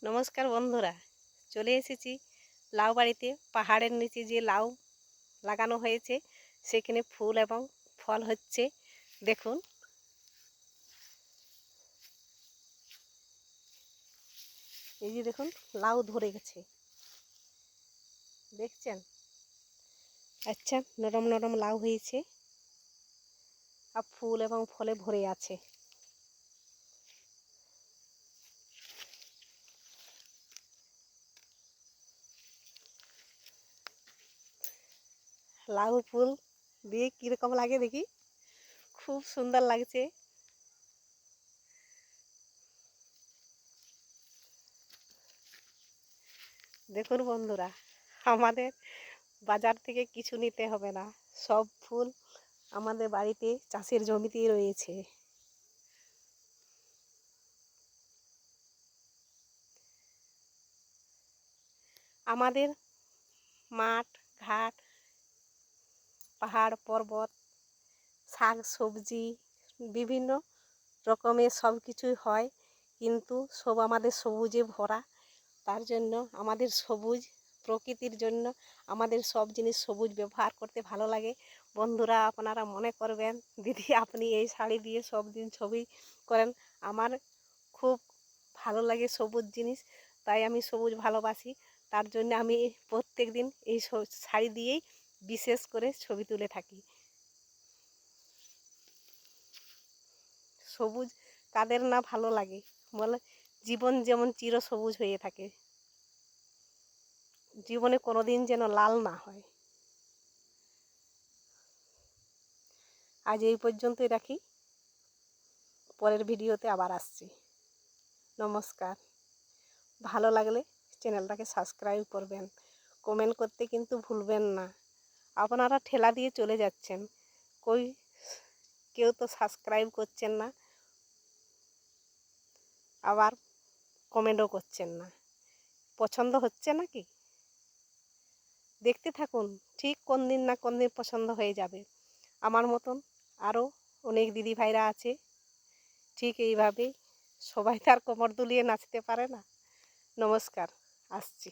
নমস্কার বন্ধুরা, চলে এসেছি লাউ বাড়িতে। পাহাড়ের নিচে যে লাউ লাগানো হয়েছে সেখানে ফুল এবং ফল হচ্ছে। দেখুন, এই যে দেখুন, লাউ ধরে গেছে, দেখছেন? আচ্ছা, নরম নরম লাউ হয়েছে আর ফুল এবং ফলে ভরে আছে। লাউ ফুল দিয়ে কীরকম লাগে দেখি, খুব সুন্দর লাগছে। দেখুন বন্ধুরা, আমাদের বাজার থেকে কিছু নিতে হবে না, সব ফুল আমাদের বাড়িতে চাষের জমিতেই রয়েছে। আমাদের মাঠ ঘাট, পাহাড় পর্বত, শাক সবজি, বিভিন্ন রকমের সব কিছুই হয়, কিন্তু সব আমাদের সবুজে ভরা। তার জন্য আমাদের সবুজ প্রকৃতির জন্য আমাদের সব জিনিস সবুজ ব্যবহার করতে ভালো লাগে। বন্ধুরা, আপনারা মনে করবেন দিদি আপনি এই শাড়ি দিয়ে সব দিন ছবি করেন। আমার খুব ভালো লাগে সবুজ জিনিস, তাই আমি সবুজ ভালোবাসি। তার জন্য আমি প্রত্যেক দিন এই শাড়ি দিয়েই বিশেষ করে ছবি তুলে থাকি। সবুজ কাদের না ভালো লাগে বলে? জীবন যেমন চিরসবুজ হয়ে থাকে, জীবনে কোনোদিন যেন লাল না হয়। আজ এই পর্যন্তই রাখি, পরের ভিডিওতে আবার আসছি। নমস্কার। ভালো লাগলে চ্যানেলটাকে সাবস্ক্রাইব করবেন, কমেন্ট করতে কিন্তু ভুলবেন না। আপনারা ঠেলা দিয়ে চলে যাচ্ছেন, কেউ তো সাবস্ক্রাইব করছেন না, আবার কমেন্টও করছেন না। পছন্দ হচ্ছে নাকি? দেখতে থাকুন, ঠিক কোন দিন না কোন দিন পছন্দ হয়ে যাবে। আমার মতন আরও অনেক দিদি ভাইরা আছে, ঠিক এইভাবেই। সবাই তার কোমর দুলিয়ে নাচতে পারে না। নমস্কার, আসছি।